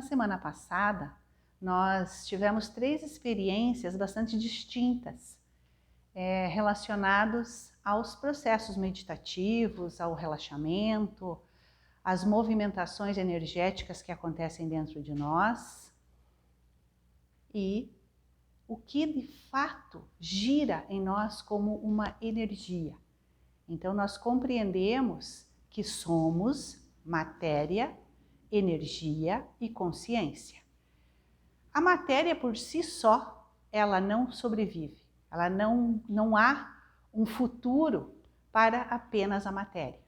semana passada, nós tivemos 3 experiências bastante distintas, relacionados aos processos meditativos, ao relaxamento, às movimentações energéticas que acontecem dentro de nós e o que de fato gira em nós como uma energia. Então nós compreendemos que somos matéria, energia e consciência. A matéria por si só, ela não sobrevive, ela não há um futuro para apenas a matéria.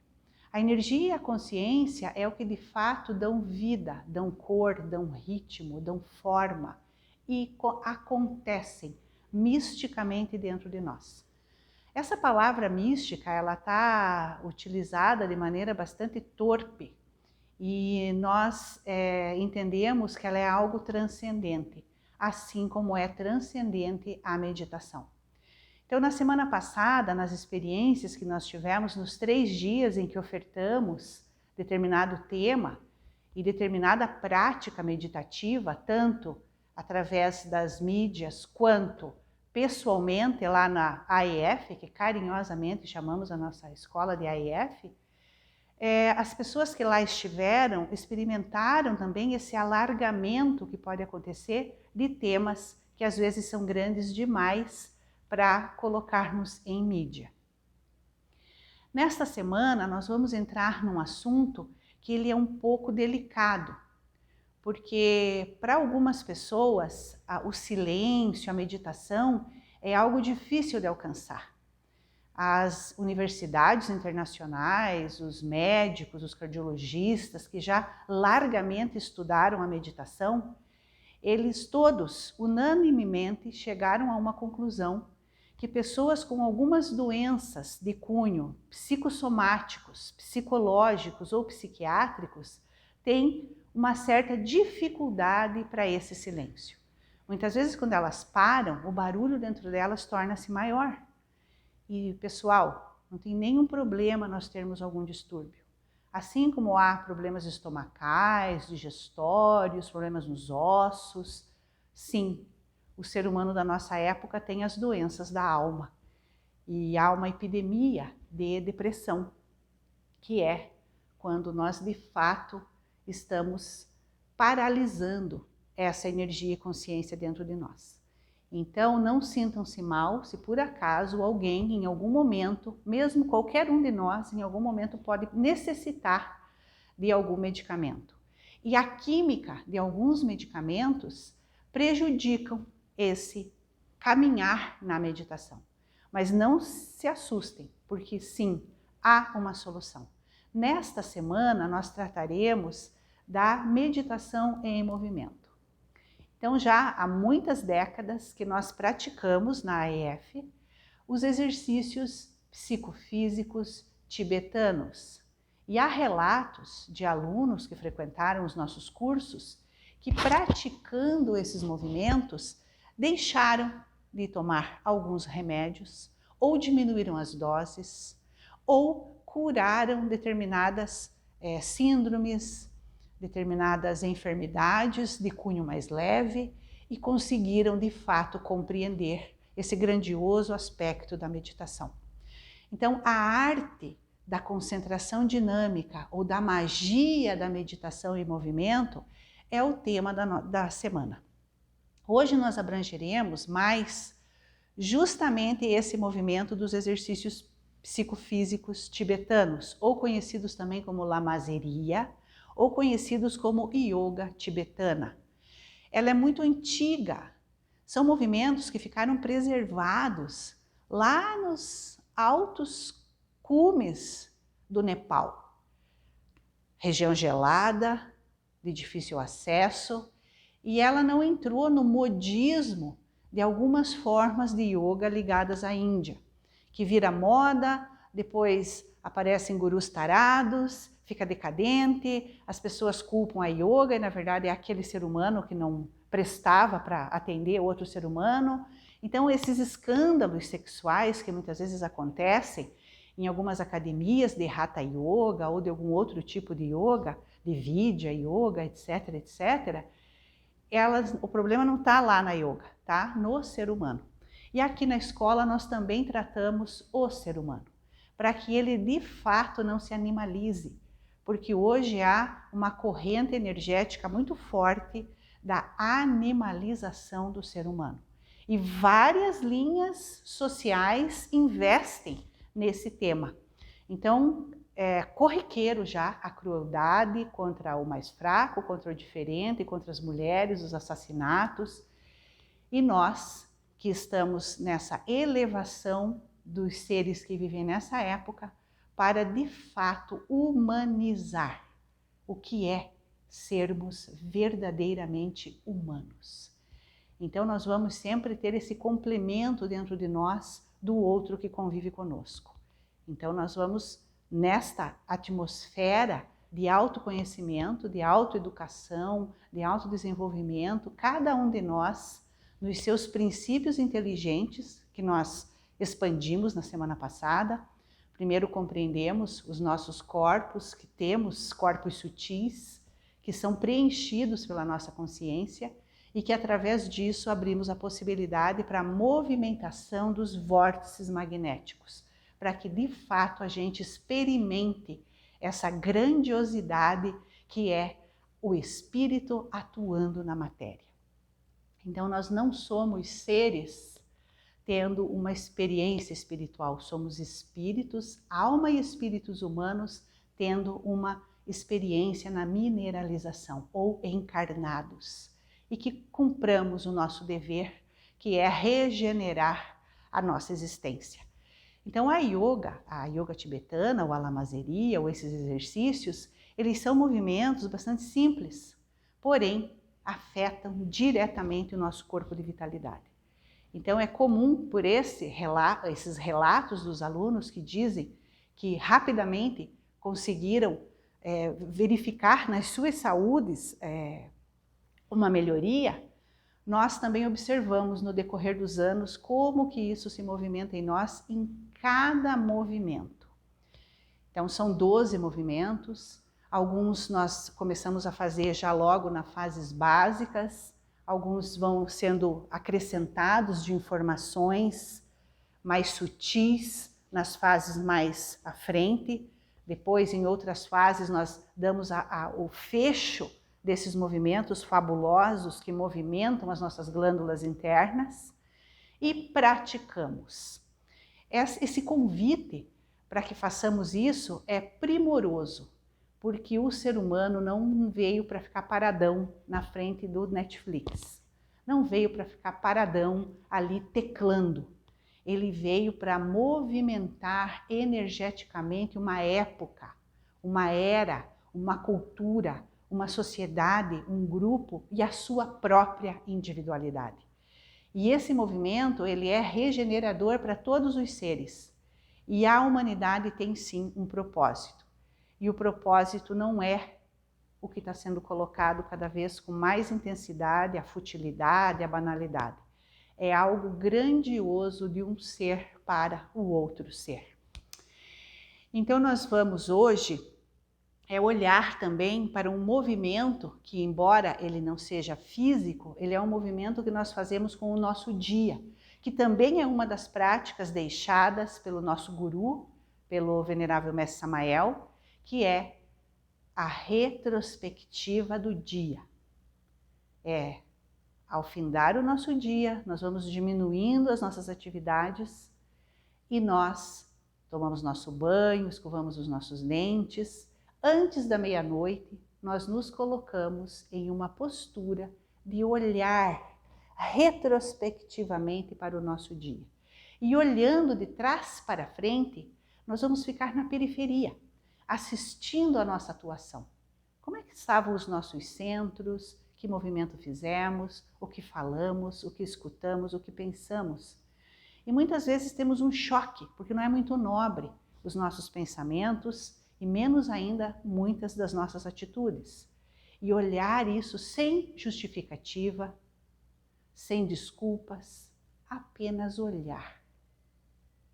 A energia e a consciência é o que de fato dão vida, dão cor, dão ritmo, dão forma e acontecem misticamente dentro de nós. Essa palavra mística, ela está utilizada de maneira bastante torpe e nós entendemos que ela é algo transcendente, assim como é transcendente a meditação. Então, na semana passada, nas experiências que nós tivemos, nos 3 dias em que ofertamos determinado tema e determinada prática meditativa, tanto através das mídias quanto pessoalmente lá na AEF, que carinhosamente chamamos a nossa escola de AEF, as pessoas que lá estiveram experimentaram também esse alargamento que pode acontecer de temas que às vezes são grandes demais para colocarmos em mídia. Nesta semana nós vamos entrar num assunto que ele é um pouco delicado, porque para algumas pessoas o silêncio, a meditação é algo difícil de alcançar. As universidades internacionais, os médicos, os cardiologistas que já largamente estudaram a meditação, eles todos unanimemente chegaram a uma conclusão que pessoas com algumas doenças de cunho psicossomáticos, psicológicos ou psiquiátricos têm uma certa dificuldade para esse silêncio. Muitas vezes quando elas param, o barulho dentro delas torna-se maior. E pessoal, não tem nenhum problema nós termos algum distúrbio. Assim como há problemas estomacais, digestórios, problemas nos ossos, sim, o ser humano da nossa época tem as doenças da alma. E há uma epidemia de depressão, que é quando nós de fato estamos paralisando essa energia e consciência dentro de nós. Então, não sintam-se mal se por acaso alguém, em algum momento, mesmo qualquer um de nós, em algum momento pode necessitar de algum medicamento. E a química de alguns medicamentos prejudicam esse caminhar na meditação. Mas não se assustem, porque sim, há uma solução. Nesta semana, nós trataremos da meditação em movimento. Então, já há muitas décadas que nós praticamos na AEF os exercícios psicofísicos tibetanos. E há relatos de alunos que frequentaram os nossos cursos que, praticando esses movimentos, deixaram de tomar alguns remédios, ou diminuíram as doses, ou curaram determinadas síndromes, determinadas enfermidades de cunho mais leve e conseguiram de fato compreender esse grandioso aspecto da meditação. Então, a arte da concentração dinâmica ou da magia da meditação em movimento é o tema da semana. Hoje nós abrangeremos mais justamente esse movimento dos exercícios psicofísicos tibetanos, ou conhecidos também como lamaseria, ou conhecidos como yoga tibetana. Ela é muito antiga, são movimentos que ficaram preservados lá nos altos cumes do Nepal. Região gelada, de difícil acesso, e ela não entrou no modismo de algumas formas de yoga ligadas à Índia, que vira moda, depois aparecem gurus tarados, fica decadente, as pessoas culpam a yoga e na verdade é aquele ser humano que não prestava para atender outro ser humano. Então esses escândalos sexuais que muitas vezes acontecem em algumas academias de Hatha Yoga ou de algum outro tipo de yoga de vidya, yoga, etc, etc, o problema não está lá na yoga, tá? No ser humano. E aqui na escola nós também tratamos o ser humano, para que ele de fato não se animalize, porque hoje há uma corrente energética muito forte da animalização do ser humano. E várias linhas sociais investem nesse tema. Então, é corriqueiro já a crueldade contra o mais fraco, contra o diferente, contra as mulheres, os assassinatos. E nós, que estamos nessa elevação dos seres que vivem nessa época, para de fato humanizar o que é sermos verdadeiramente humanos. Então nós vamos sempre ter esse complemento dentro de nós do outro que convive conosco. Então nós vamos nesta atmosfera de autoconhecimento, de autoeducação, de autodesenvolvimento, cada um de nós, nos seus princípios inteligentes, que nós expandimos na semana passada. Primeiro compreendemos os nossos corpos, que temos corpos sutis, que são preenchidos pela nossa consciência e que através disso abrimos a possibilidade para a movimentação dos vórtices magnéticos, para que de fato a gente experimente essa grandiosidade que é o espírito atuando na matéria. Então nós não somos seres tendo uma experiência espiritual, somos espíritos, alma e espíritos humanos tendo uma experiência na mineralização ou encarnados e que cumpramos o nosso dever, que é regenerar a nossa existência. Então a yoga tibetana, ou a lamaseria, ou esses exercícios, eles são movimentos bastante simples, porém afetam diretamente o nosso corpo de vitalidade. Então é comum por esses relatos dos alunos que dizem que rapidamente conseguiram verificar nas suas saúdes uma melhoria. Nós também observamos no decorrer dos anos como que isso se movimenta em nós em cada movimento. Então são 12 movimentos, alguns nós começamos a fazer já logo nas fases básicas, alguns vão sendo acrescentados de informações mais sutis nas fases mais à frente. Depois, em outras fases, nós damos o fecho desses movimentos fabulosos que movimentam as nossas glândulas internas e praticamos. Esse convite para que façamos isso é primoroso, porque o ser humano não veio para ficar paradão na frente do Netflix, não veio para ficar paradão ali teclando, ele veio para movimentar energeticamente uma época, uma era, uma cultura, uma sociedade, um grupo e a sua própria individualidade. E esse movimento, ele é regenerador para todos os seres, e a humanidade tem sim um propósito. E o propósito não é o que está sendo colocado cada vez com mais intensidade, a futilidade, a banalidade. É algo grandioso de um ser para o outro ser. Então nós vamos hoje olhar também para um movimento que, embora ele não seja físico, ele é um movimento que nós fazemos com o nosso dia, que também é uma das práticas deixadas pelo nosso guru, pelo venerável mestre Samael, que é a retrospectiva do dia. Ao findar o nosso dia, nós vamos diminuindo as nossas atividades e nós tomamos nosso banho, escovamos os nossos dentes. Antes da meia-noite, nós nos colocamos em uma postura de olhar retrospectivamente para o nosso dia. E olhando de trás para frente, nós vamos ficar na periferia, assistindo a nossa atuação. Como é que estavam os nossos centros? Que movimento fizemos? O que falamos? O que escutamos? O que pensamos? E muitas vezes temos um choque, porque não é muito nobre os nossos pensamentos e menos ainda muitas das nossas atitudes. E olhar isso sem justificativa, sem desculpas, apenas olhar,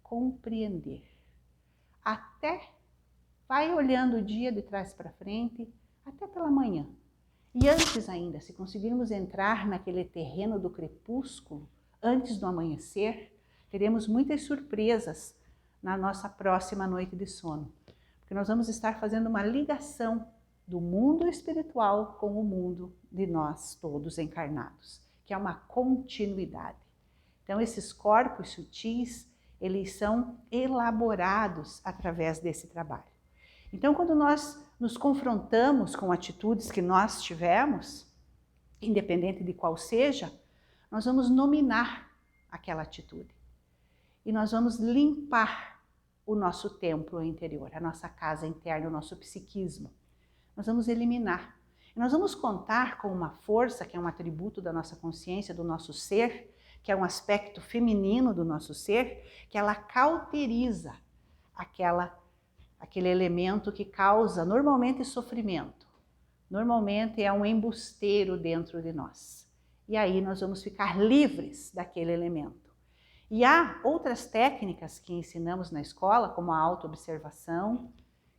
compreender. Até vai olhando o dia de trás para frente, até pela manhã. E antes ainda, se conseguirmos entrar naquele terreno do crepúsculo, antes do amanhecer, teremos muitas surpresas na nossa próxima noite de sono. Porque nós vamos estar fazendo uma ligação do mundo espiritual com o mundo de nós todos encarnados, que é uma continuidade. Então, esses corpos sutis, eles são elaborados através desse trabalho. Então, quando nós nos confrontamos com atitudes que nós tivemos, independente de qual seja, nós vamos nominar aquela atitude. E nós vamos limpar o nosso templo interior, a nossa casa interna, o nosso psiquismo. Nós vamos eliminar. E nós vamos contar com uma força, que é um atributo da nossa consciência, do nosso ser, que é um aspecto feminino do nosso ser, que ela cauteriza aquele elemento que causa normalmente sofrimento. Normalmente é um embusteiro dentro de nós. E aí nós vamos ficar livres daquele elemento. E há outras técnicas que ensinamos na escola, como a autoobservação,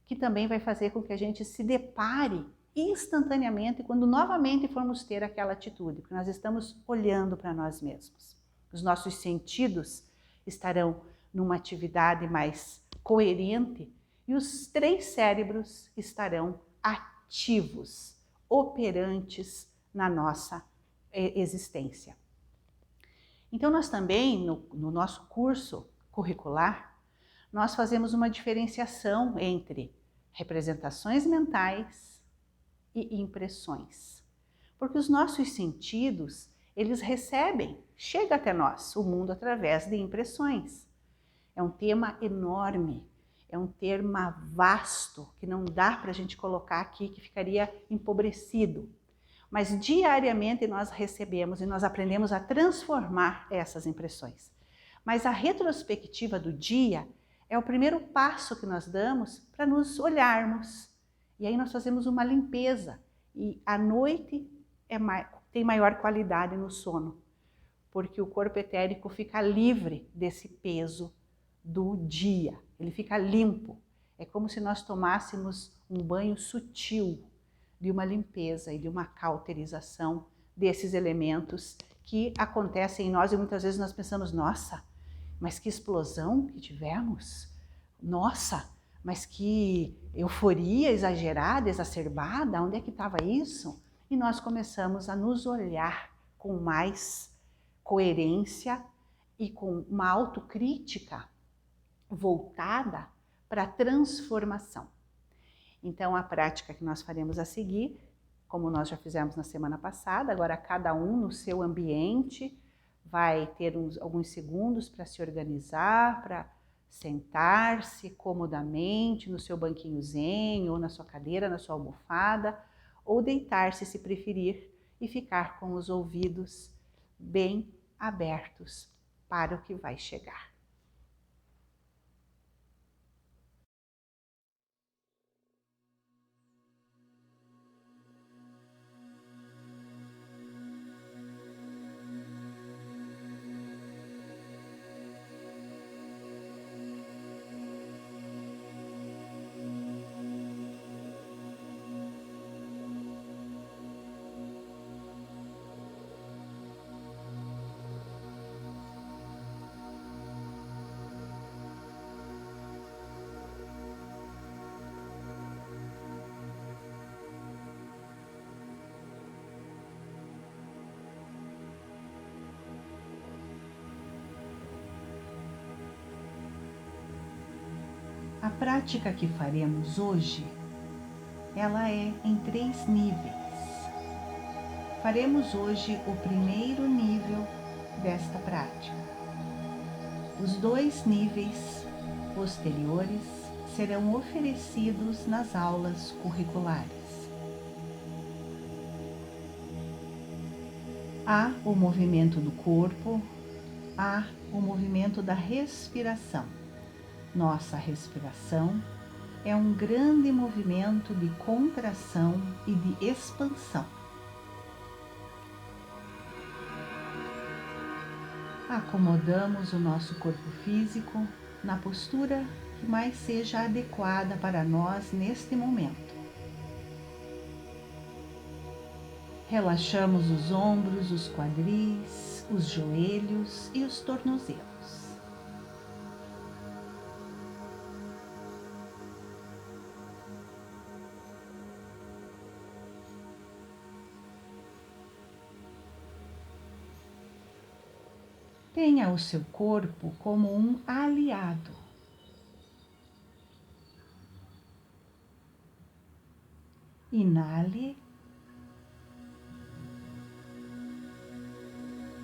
que também vai fazer com que a gente se depare instantaneamente quando novamente formos ter aquela atitude, porque nós estamos olhando para nós mesmos. Os nossos sentidos estarão numa atividade mais coerente e os 3 cérebros estarão ativos, operantes na nossa existência. Então, nós também, no nosso curso curricular, nós fazemos uma diferenciação entre representações mentais e impressões. Porque os nossos sentidos, eles recebem, chega até nós, o mundo através de impressões. É um tema enorme, é um tema vasto, que não dá para a gente colocar aqui, que ficaria empobrecido. Mas diariamente nós recebemos e nós aprendemos a transformar essas impressões. Mas a retrospectiva do dia é o primeiro passo que nós damos para nos olharmos. E aí nós fazemos uma limpeza. E a noite tem maior qualidade no sono, porque o corpo etérico fica livre desse peso do dia. Ele fica limpo. É como se nós tomássemos um banho sutil de uma limpeza e de uma cauterização desses elementos que acontecem em nós e muitas vezes nós pensamos, nossa, mas que explosão que tivemos, nossa, mas que euforia exagerada, exacerbada, onde é que estava isso? E nós começamos a nos olhar com mais coerência e com uma autocrítica voltada para a transformação. Então, a prática que nós faremos a seguir, como nós já fizemos na semana passada, agora cada um no seu ambiente vai ter alguns segundos para se organizar, para sentar-se comodamente no seu banquinho zen, ou na sua cadeira, na sua almofada, ou deitar-se se preferir e ficar com os ouvidos bem abertos para o que vai chegar. A prática que faremos hoje, ela é em 3 níveis. Faremos hoje o primeiro nível desta prática. Os 2 níveis posteriores serão oferecidos nas aulas curriculares. Há o movimento do corpo, há o movimento da respiração. Nossa respiração é um grande movimento de contração e de expansão. Acomodamos o nosso corpo físico na postura que mais seja adequada para nós neste momento. Relaxamos os ombros, os quadris, os joelhos e os tornozelos. Tenha o seu corpo como um aliado. Inale.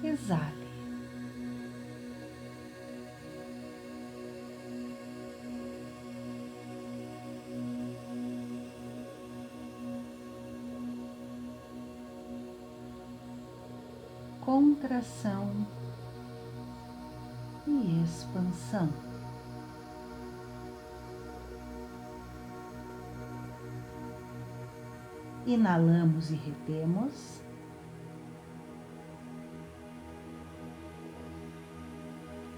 Exale. Contração e expansão. Inalamos e retemos.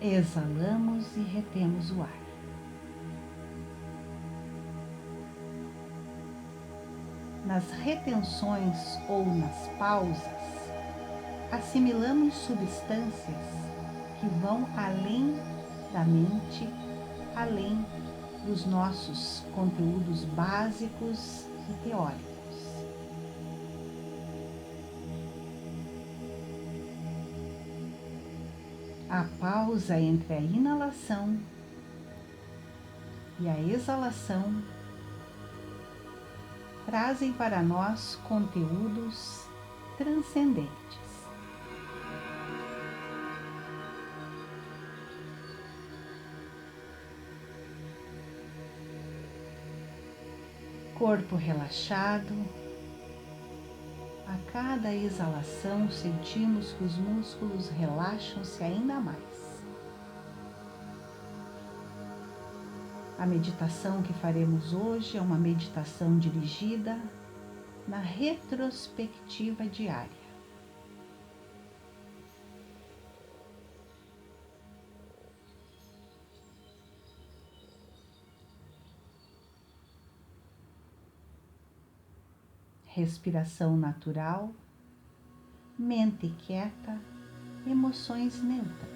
Exalamos e retemos o ar. Nas retenções ou nas pausas, assimilamos substâncias que vão além da mente, além dos nossos conteúdos básicos e teóricos. A pausa entre a inalação e a exalação trazem para nós conteúdos transcendentes. Corpo relaxado. A cada exalação sentimos que os músculos relaxam-se ainda mais. A meditação que faremos hoje é uma meditação dirigida na retrospectiva diária. Respiração natural, mente quieta, emoções neutras.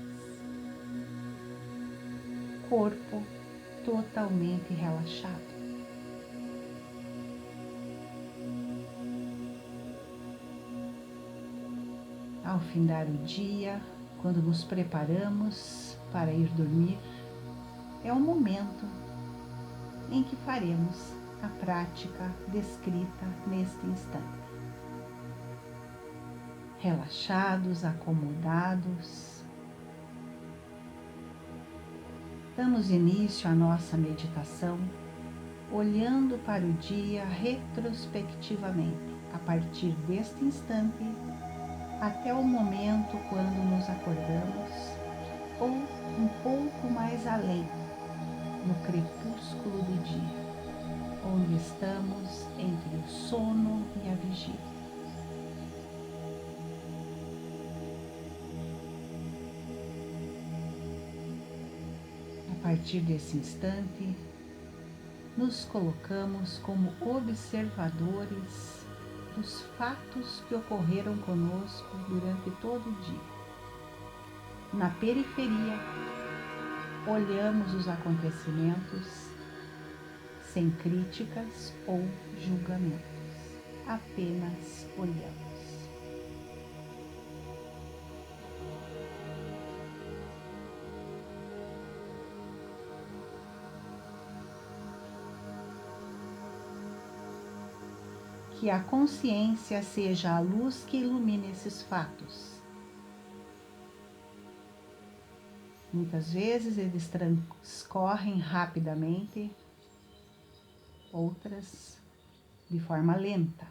Corpo totalmente relaxado. Ao findar o dia, quando nos preparamos para ir dormir, é o momento em que faremos a prática descrita neste instante. Relaxados, acomodados, damos início à nossa meditação, olhando para o dia retrospectivamente, a partir deste instante até o momento quando nos acordamos, ou um pouco mais além, no crepúsculo do dia, onde estamos entre o sono e a vigília. A partir desse instante, nos colocamos como observadores dos fatos que ocorreram conosco durante todo o dia. Na periferia, olhamos os acontecimentos sem críticas ou julgamentos, apenas olhamos. Que a consciência seja a luz que ilumine esses fatos. Muitas vezes eles transcorrem rapidamente, outras de forma lenta.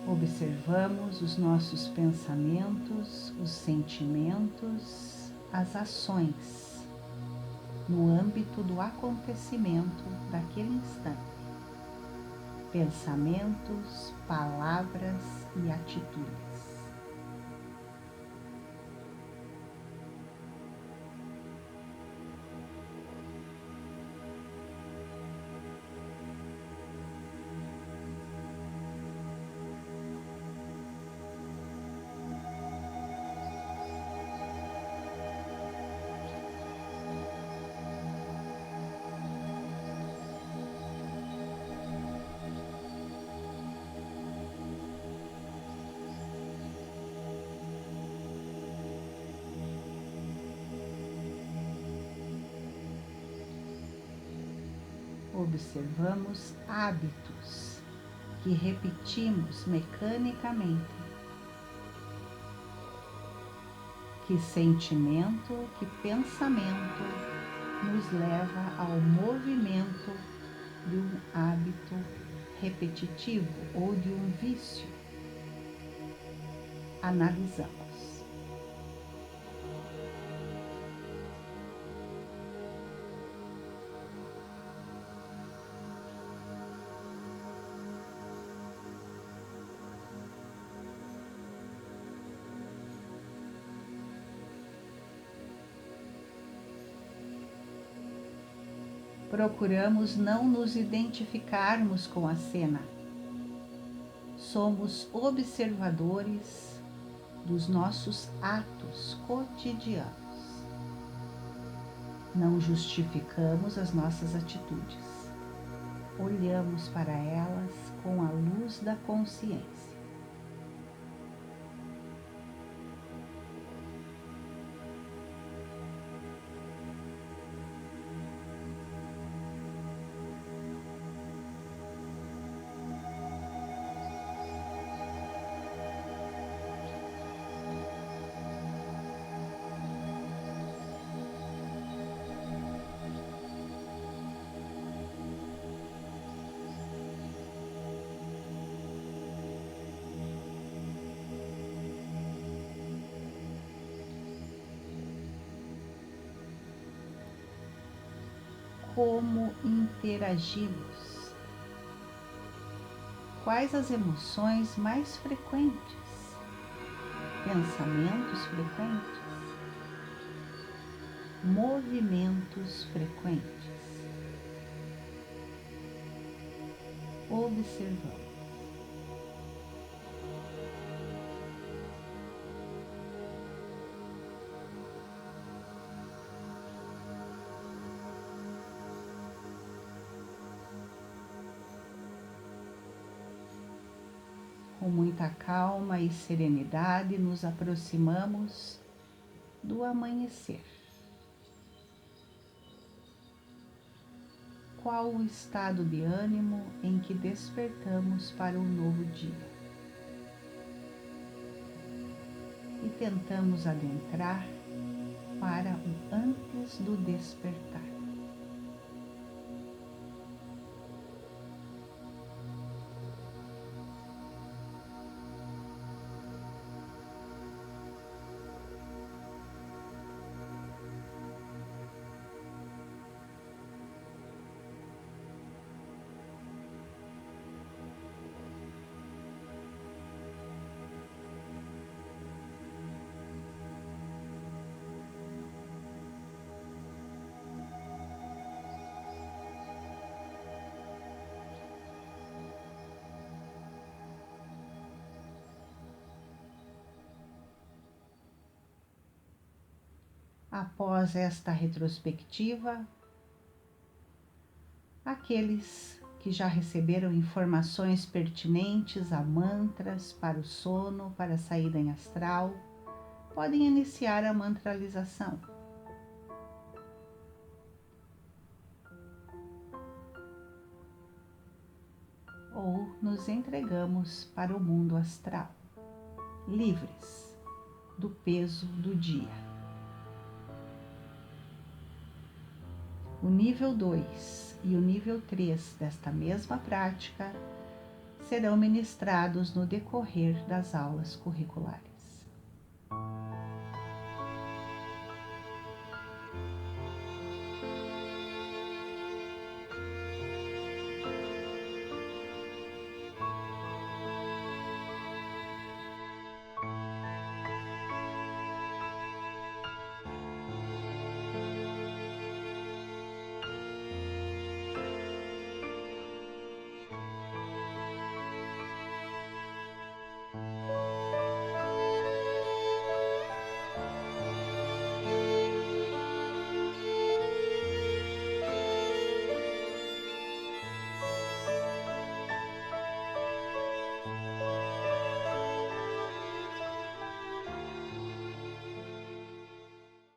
Observamos os nossos pensamentos, os sentimentos, as ações no âmbito do acontecimento daquele instante. Pensamentos, palavras e atitudes. observamos hábitos que repetimos mecanicamente. Que sentimento, que pensamento nos leva ao movimento de um hábito repetitivo ou de um vício? Analisamos. Procuramos não nos identificarmos com a cena. Somos observadores dos nossos atos cotidianos. Não justificamos as nossas atitudes. Olhamos para elas com a luz da consciência. Como interagimos? Quais as emoções mais frequentes? Pensamentos frequentes? Movimentos frequentes? Observamos. Com muita calma e serenidade, nos aproximamos do amanhecer. Qual o estado de ânimo em que despertamos para um novo dia? E tentamos adentrar para o antes do despertar. Após esta retrospectiva, aqueles que já receberam informações pertinentes a mantras para o sono, para a saída em astral, podem iniciar a mantralização. Ou nos entregamos para o mundo astral, livres do peso do dia. O nível 2 e o nível 3 desta mesma prática serão ministrados no decorrer das aulas curriculares.